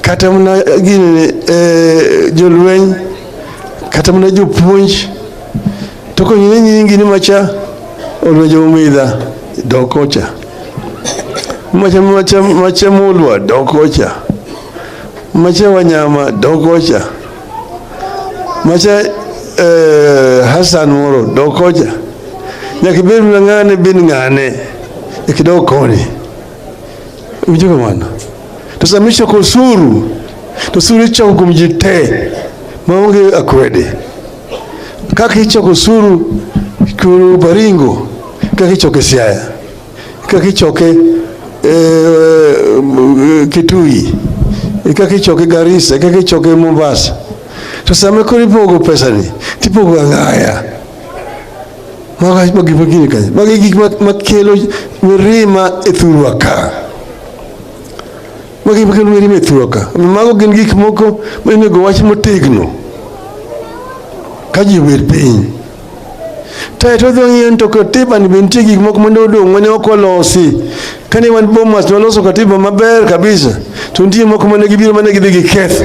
kata mana gini jolweny, kata mana jopuonj, to konyine nyingi ni macha olwejo umidha dokocha, macha mulwa dokocha, macha wanyama dokocha, macha Hassan moro dokocha, nyakibir ngane bin ngane ikidokoni ujuka mwana tusamisha kusuru tusuricha kumjite maonge akwede kakicho kusuru kuru baringo kakicho kesiaya kakicho ke Kitui kakicho ke Garissa kakicho ke Mombasa tusame kuripogo pesa ni tipogo ngaya magibagini kaje magigi makelo mirima ethuruaka magibagini mirima ethuruaka mago gin gik moko menego wach motegno kaji wer piny to dhong'ien to katiba ni bentie gik moko mondo odong' mane ok olosi kane wan Bomas waloso katiba maber kabisa to nitie moko mane gibiro mane gidhi giketh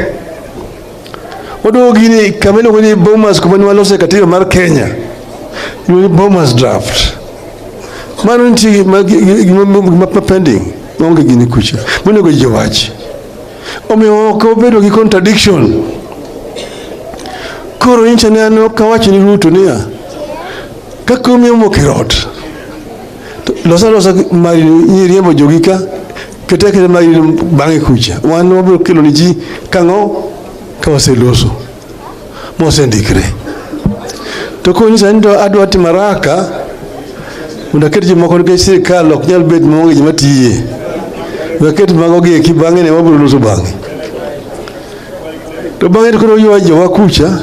odo gini kameno kwenye Bomas kumane walose katiba mar Kenya Bomas draft mano nti pending onge gini kucha monego jiwachi omiyo ko bedo gi contradiction koro incha ne ano kawachi ni Ruto niya kakumi mokirot losa mari nyiriembo jogika keteke mari bange kucha wan wabiro kelo ni ji kango kawaseloso mosendikre to konyisa ndo adwa timaraka undaket ji moko ke sirkal ok nyal bet monge ji matiye waket mago gi kibange ne wabiro loso bange to bange ko yo jowa kucha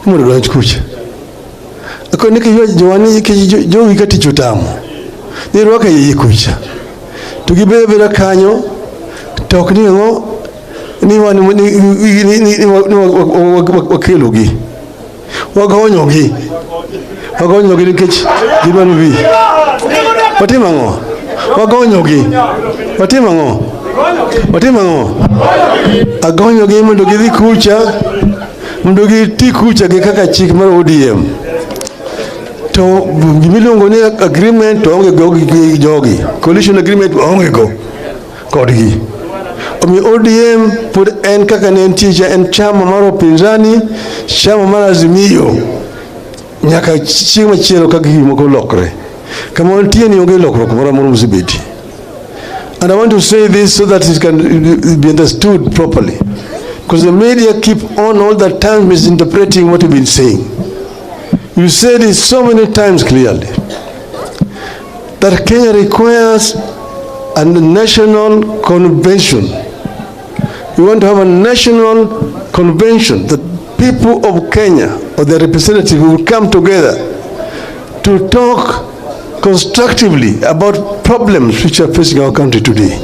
mondo donj kucha ako ne ke yo jowani ke jowi kati chutamo ni roka yi kucha to gibebera kanyo to ok ni ngo ni wan ni wakelogi wagonyogi nikech gimano bi watimo ang'o wagonyogi watimo ang'o agonyogi mondo gidhi kucha mondo giti kucha gi kaka chik mar ODM to gimiluongo ni agreement to onge go gi jogi coalition agreement onge go kodgi omi ODM pod en kaka ne entie en chama mar upinzani chama mar Azimio nyaka chieng' machielo kaka gik moko lokre kama entie ni onge lokruok moro amora mosebeti. And I want to say this so that it can be understood properly, because the media keep on all the time misinterpreting what we've been saying. You said it so many times clearly that Kenya requires a national convention. We want to have a national convention that people of Kenya or their representatives will come together to talk constructively about problems which are facing our country today.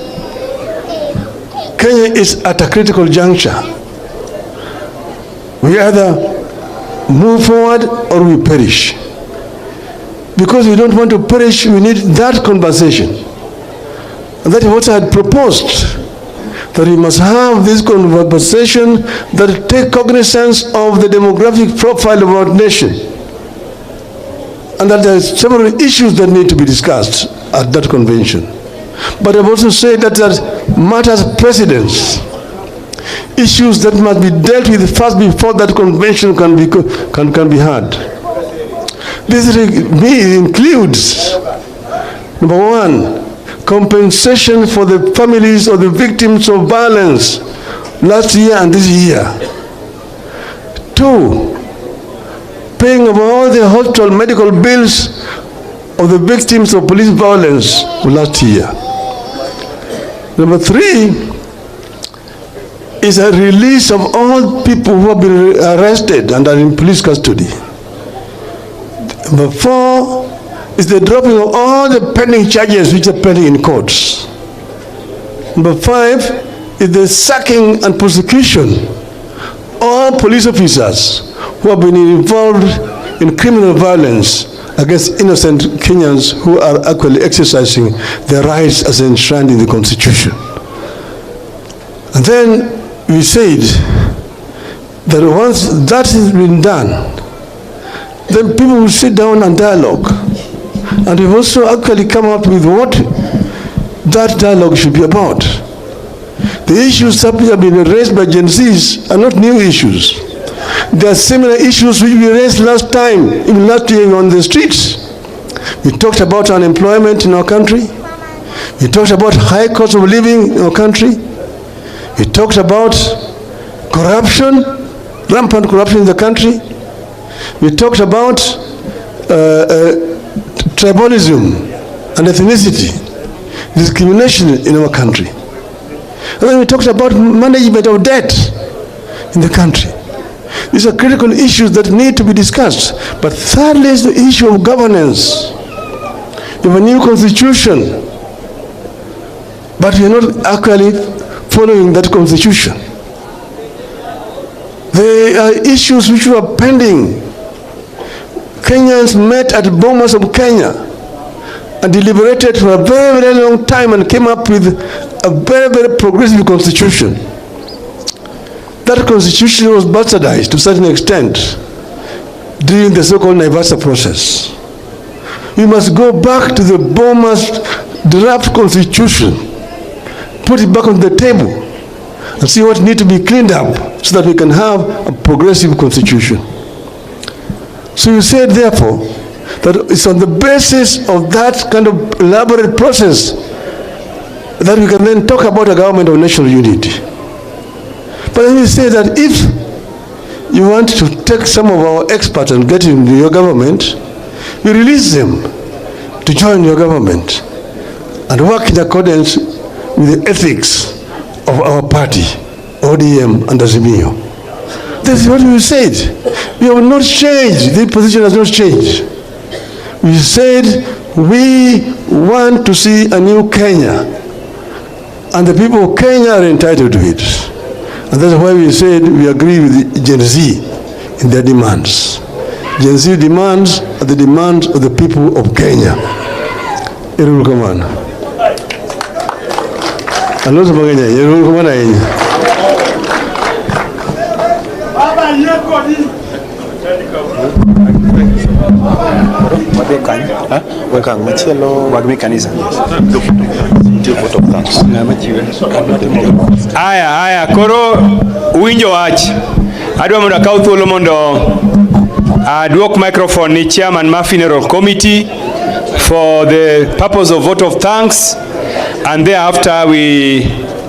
Kenya is at a critical juncture. We either move forward or we perish. Because we don't want to perish, we need that conversation. And that is what I had proposed, that we must have this conversation that take cognizance of the demographic profile of our nation, and that there are several issues that need to be discussed at that convention. But I've also said that there matters precedence, issues that must be dealt with first before that convention can be had. This includes, number one, compensation for the families of the victims of violence last year and this year. Two, paying of all the hospital medical bills of the victims of police violence last year. Number three is a release of all people who have been arrested and are in police custody. Number four is the dropping of all the pending charges which are pending in courts. Number five is the sacking and prosecution of all police officers who have been involved in criminal violence against innocent Kenyans who are actually exercising their rights as enshrined in the Constitution. And then we said that once that has been done, then people will sit down and dialogue. And we've also actually come up with what that dialogue should be about. The issues that have been raised by Gen Zs are not new issues. There are similar issues which we raised last time, even last year on the streets. We talked about unemployment in our country. We talked about high cost of living in our country. We talked about corruption, rampant corruption in the country. We talked about tribalism and ethnicity, discrimination in our country. And then we talked about management of debt in the country. These are critical issues that need to be discussed. But thirdly is the issue of governance. We have a new constitution, but we are not actually following that constitution. There are issues which were pending. Kenyans met at Bomas of Kenya and deliberated for a very, very long time and came up with a very, very progressive constitution. That constitution was bastardized to a certain extent during the so-called Naivasha process. We must go back to the Bomas draft constitution, put it back on the table, and see what needs to be cleaned up so that we can have a progressive constitution. So you said, therefore, that it's on the basis of that kind of elaborate process that we can then talk about a government of national unity. But then you say that if you want to take some of our experts and get into your government, you release them to join your government and work in accordance with the ethics of our party, ODM and Azimio. This is what we said. We have not changed. The position has not changed. We said we want to see a new Kenya, and the people of Kenya are entitled to it. And that's why we said we agree with Gen Z in their demands. Gen Z demands are the demands of the people of Kenya. Aya, koro winjo wach. Adwa mondo akaw thuolo mondo aduok microphone ni chairman ma funeral committee for the purpose of vote of thanks, and thereafter we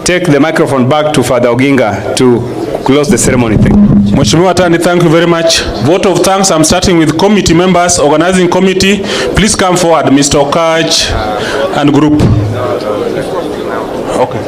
take the microphone back to Father Odinga to close the ceremony. Thank you. Mheshimiwa Attorney, thank you very much. Vote of thanks. I'm starting with committee members, organizing committee. Please come forward, Mr. Okaj and group. Okay.